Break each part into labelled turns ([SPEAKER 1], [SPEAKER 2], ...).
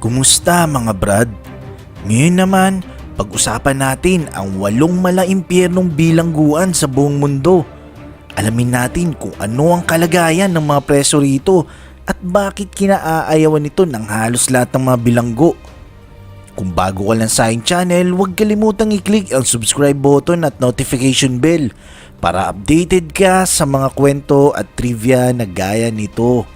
[SPEAKER 1] Kumusta mga brad? Ngayon naman, pag-usapan natin ang 8 malaimpyernong bilangguan sa buong mundo. Alamin natin kung ano ang kalagayan ng mga preso rito at bakit kinaayawan ito ng halos lahat ng mga bilanggo. Kung bago ka lang sa aking channel, huwag kalimutang i-click ang subscribe button at notification bell para updated ka sa mga kwento at trivia na gaya nito.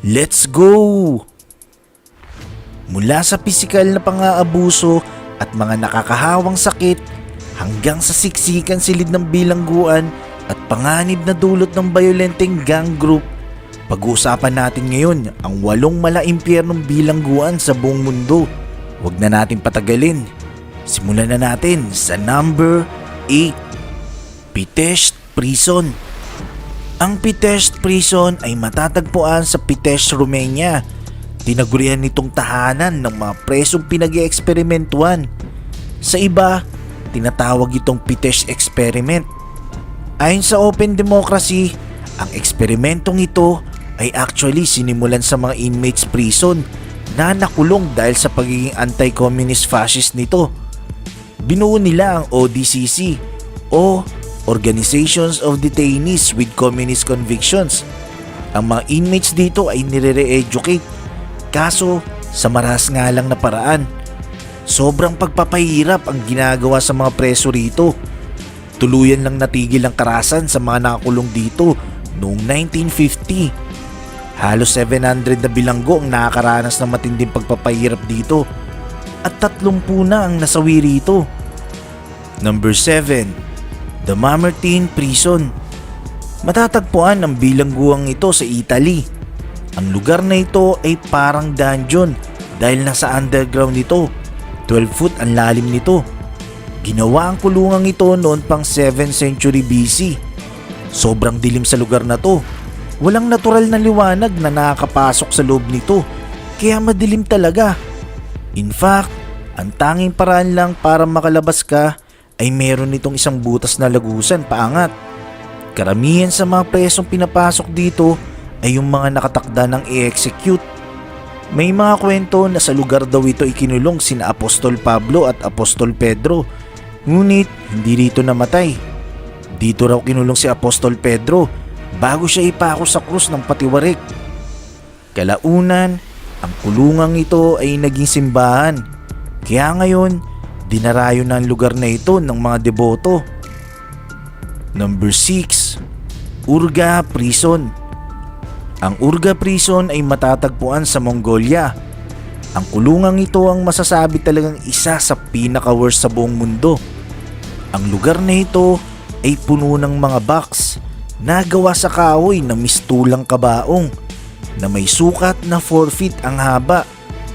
[SPEAKER 1] Let's go! Mula sa pisikal na pang-aabuso at mga nakakahawang sakit hanggang sa siksikan silid ng bilangguan at panganib na dulot ng bayolenteng gang group, pag-uusapan natin ngayon ang 8 malaimpyernong bilangguan sa buong mundo. Huwag na natin patagalin. Simulan na natin sa number 8. Pitești Prison. Ang Pitești Prison ay matatagpuan sa Pitești, Romania. Tinagurian nitong tahanan ng mga presong pinag-eeksperimentuhan. Sa iba, tinatawag itong Pitești Experiment. Ayon sa Open Democracy, ang eksperimentong ito ay actually sinimulan sa mga inmates prison na nakulong dahil sa pagiging anti-communist fascist nito. Binuo nila ang ODCC o Organizations of Detainees with Communist Convictions. Ang mga inmates dito ay nire-re-educate. Kaso, sa maras nga lang na paraan. Sobrang pagpapahirap ang ginagawa sa mga preso rito. Tuluyan lang natigil ang karahasan sa mga nakakulong dito noong 1950. Halos 700 na bilanggo ang nakakaranas ng matinding pagpapahirap dito at 30 na ang nasawi rito. Number 7. The Mamertine Prison. Matatagpuan ang bilangguang ito sa Italy. Ang lugar na ito ay parang dungeon dahil nasa underground ito. 12 foot ang lalim nito. Ginawa ang kulungang ito noon pang 7th century BC. Sobrang dilim sa lugar na to. Walang natural na liwanag na nakakapasok sa loob nito, kaya madilim talaga. In fact, ang tanging paraan lang para makalabas ka ay meron nitong isang butas na lagusan paangat. Karamihan sa mga presong pinapasok dito ay yung mga nakatakda ng i-execute. May mga kwento na sa lugar daw ito ikinulong sina Apostol Pablo at Apostol Pedro, ngunit hindi rito namatay. Dito raw kinulong si Apostol Pedro bago siya ipako sa krus ng patiwarik. Kalaunan, ang kulungang ito ay naging simbahan, kaya ngayon dinarayo na ang lugar na ito ng mga deboto. Number 6. Urga Prison. Ang Urga Prison ay matatagpuan sa Mongolia. Ang kulungang ito ang masasabi talagang isa sa pinaka-worst sa buong mundo. Ang lugar na ito ay puno ng mga box na gawa sa kahoy na mistulang kabaong na may sukat na 4 feet ang haba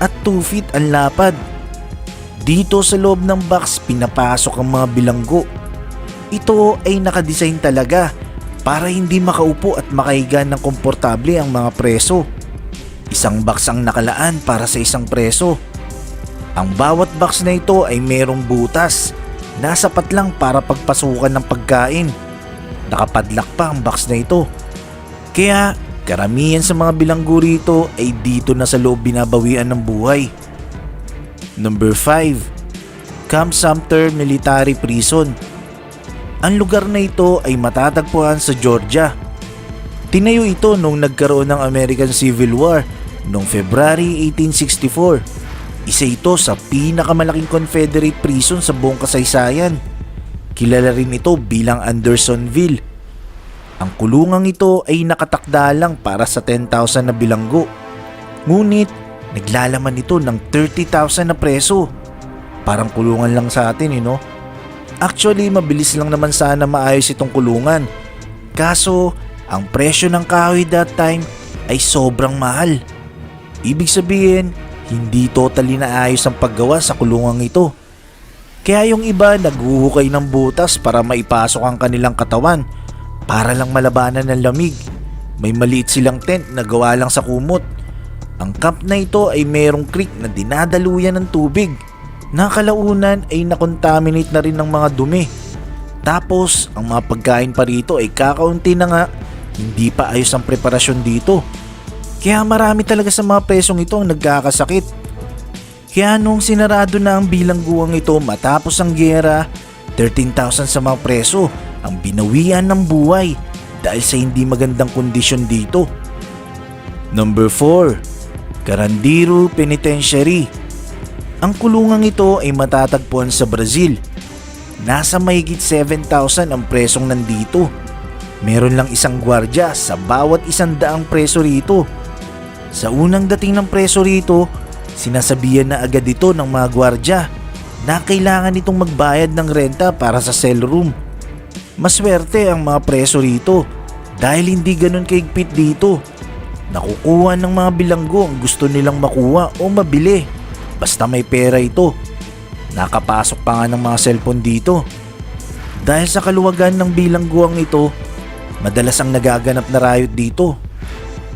[SPEAKER 1] at 2 feet ang lapad. Dito sa loob ng box pinapasok ang mga bilanggo. Ito ay nakadesign talaga para hindi makaupo at makahiga ng komportable ang mga preso. Isang box ang nakalaan para sa isang preso. Ang bawat box na ito ay merong butas na sapat lang para pagpasukan ng pagkain. Nakapadlock pa ang box na ito. Kaya karamihan sa mga bilanggo rito ay dito na sa loob binabawian ng buhay. Number 5. Camp Sumter Military Prison. Ang lugar na ito ay matatagpuan sa Georgia. Tinayo ito nung nagkaroon ng American Civil War noong February 1864. Isa ito sa pinakamalaking Confederate prison sa buong kasaysayan. Kilala rin ito bilang Andersonville. Ang kulungang ito ay nakatakda lang para sa 10,000 na bilanggo. Ngunit naglalaman ito ng 30,000 na preso. Parang kulungan lang sa atin, Actually, mabilis lang naman sana maayos itong kulungan. Kaso, ang presyo ng kahoy that time ay sobrang mahal. Ibig sabihin, hindi totally naayos ang paggawa sa kulungang ito. Kaya yung iba naghuhukay ng butas para maipasok ang kanilang katawan para lang malabanan ng lamig. May maliit silang tent na gawa lang sa kumot. Ang camp na ito ay merong creek na dinadaluyan ng tubig. Nakalaunan ay nakontaminate na rin ng mga dumi. Tapos ang mga pagkain pa rito ay kakaunti na nga, hindi pa ayos ang preparasyon dito. Kaya marami talaga sa mga presong ito ang nagkakasakit. Kaya nung sinarado na ang bilangguang ito matapos ang giyera, 13,000 sa mga preso ang binawian ng buhay dahil sa hindi magandang kondisyon dito. Number 4. Carandiru Penitentiary. Ang kulungang ito ay matatagpuan sa Brazil. Nasa mahigit 7,000 ang presong nandito. Meron lang isang gwardya sa bawat 100 preso rito. Sa unang dating ng preso rito, sinasabihan na agad ito ng mga gwardya na kailangan itong magbayad ng renta para sa cell room. Maswerte ang mga preso rito dahil hindi ganun kaigpit dito. Nakukuha ng mga bilanggo ang gusto nilang makuha o mabili basta may pera ito. Nakapasok pa nga ng mga cellphone dito. Dahil sa kaluwagan ng bilangguang ito, madalas ang nagaganap na riot dito.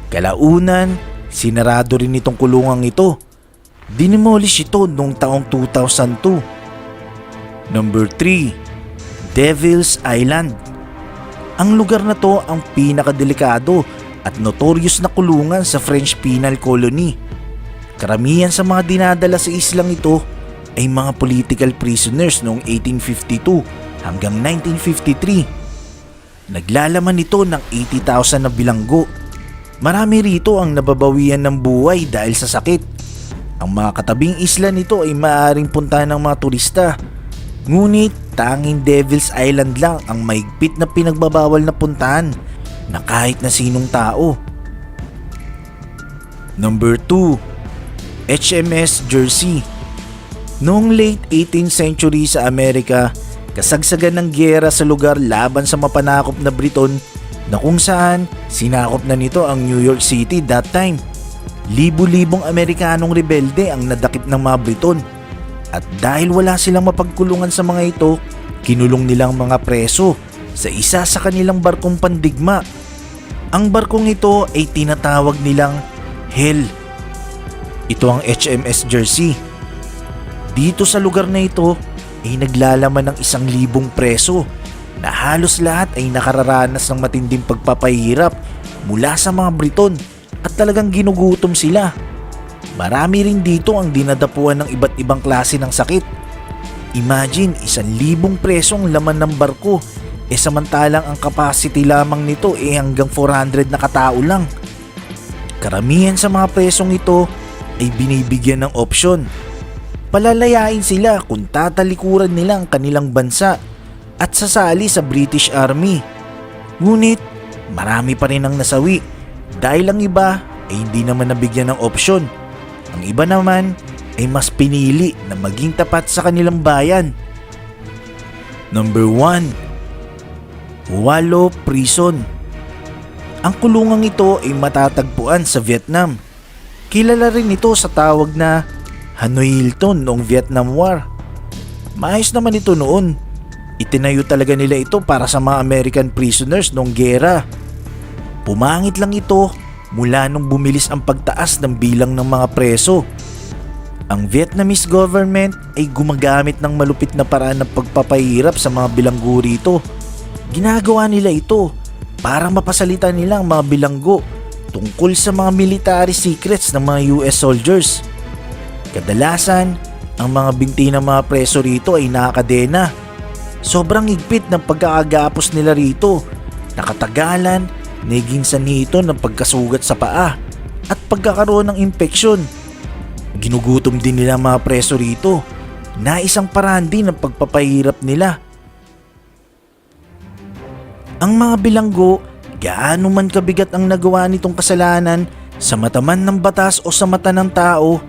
[SPEAKER 1] Kalaunan, sinarado rin itong kulungang ito. Dinimolish ito noong taong 2002. Number 3. Devil's Island. Ang lugar na to ang pinakadelikado at notorious na kulungan sa French Penal Colony. Karamihan sa mga dinadala sa islang ito ay mga political prisoners noong 1852 hanggang 1953. Naglalaman ito ng 80,000 na bilanggo. Marami rito ang nababawian ng buhay dahil sa sakit. Ang mga katabing isla nito ay maaaring puntahan ng mga turista. Ngunit tanging Devil's Island lang ang mahigpit na pinagbabawal na puntahan na kahit na sinong tao. Number 2. HMS Jersey. Noong late 18th century sa Amerika, kasagsagan ng giyera sa lugar laban sa mapanakop na Briton na kung saan sinakop na nito ang New York City that time. Libu-libong Amerikanong rebelde ang nadakip ng mga Briton at dahil wala silang mapagkulungan sa mga ito, kinulong nilang mga preso sa isa sa kanilang barkong pandigma. Ang barkong ito ay tinatawag nilang Hell. Ito ang HMS Jersey. Dito sa lugar na ito ay naglalaman ng 1,000 preso na halos lahat ay nakararanas ng matinding pagpapahirap mula sa mga Briton at talagang ginugutom sila. Marami rin dito ang dinadapuan ng iba't ibang klase ng sakit. Imagine 1,000 preso ang laman ng barko samantalang ang capacity lamang nito ay hanggang 400 na katao lang. Karamihan sa mga presong ito ay binibigyan ng opsyon. Palalayain sila kung tatalikuran nila ang kanilang bansa at sasali sa British Army. Ngunit marami pa rin ang nasawi dahil ang iba ay hindi naman nabigyan ng opsyon. Ang iba naman ay mas pinili na maging tapat sa kanilang bayan. Number 1. Wallo Prison. Ang kulungang ito ay matatagpuan sa Vietnam. Kilala rin ito sa tawag na Hanoi Hilton noong Vietnam War. Maayos naman ito noon. Itinayo talaga nila ito para sa mga American prisoners noong giyera. Pumangit lang ito mula nung bumilis ang pagtaas ng bilang ng mga preso. Ang Vietnamese government ay gumagamit ng malupit na paraan ng pagpapahirap sa mga bilanggo rito. Ginagawa nila ito para mapasalita nila ang mga bilanggo tungkol sa mga military secrets ng mga US soldiers. Kadalasan, ang mga binti ng mga preso rito ay nakakadena. Sobrang higpit ng pagkakagapos nila rito. Nakatagalan, naging sanhi ito ng pagkasugat sa paa at pagkakaroon ng impeksyon. Ginugutom din nila mga preso rito na isang paraan din ng pagpapahirap nila. Ang mga bilanggo, gaano man kabigat ang nagawa nitong kasalanan sa mata man ng batas o sa mata ng tao,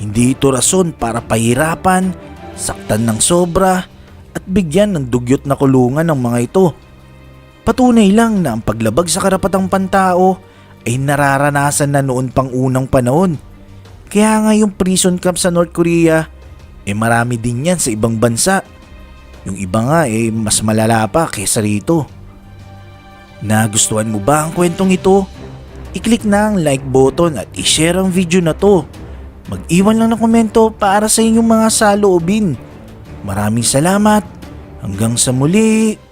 [SPEAKER 1] hindi ito rason para pahirapan, saktan ng sobra at bigyan ng dugyot na kulungan ng mga ito. Patunay lang na ang paglabag sa karapatang pantao ay nararanasan na noon pang unang panahon. Kaya nga yung prison camp sa North Korea, marami din yan sa ibang bansa. Yung iba nga mas malala pa kaysa rito. Nagustuhan mo ba ang kwentong ito? I-click na ang like button at i-share ang video na to. Mag-iwan lang ng komento para sa inyong mga saloobin. Maraming salamat. Hanggang sa muli.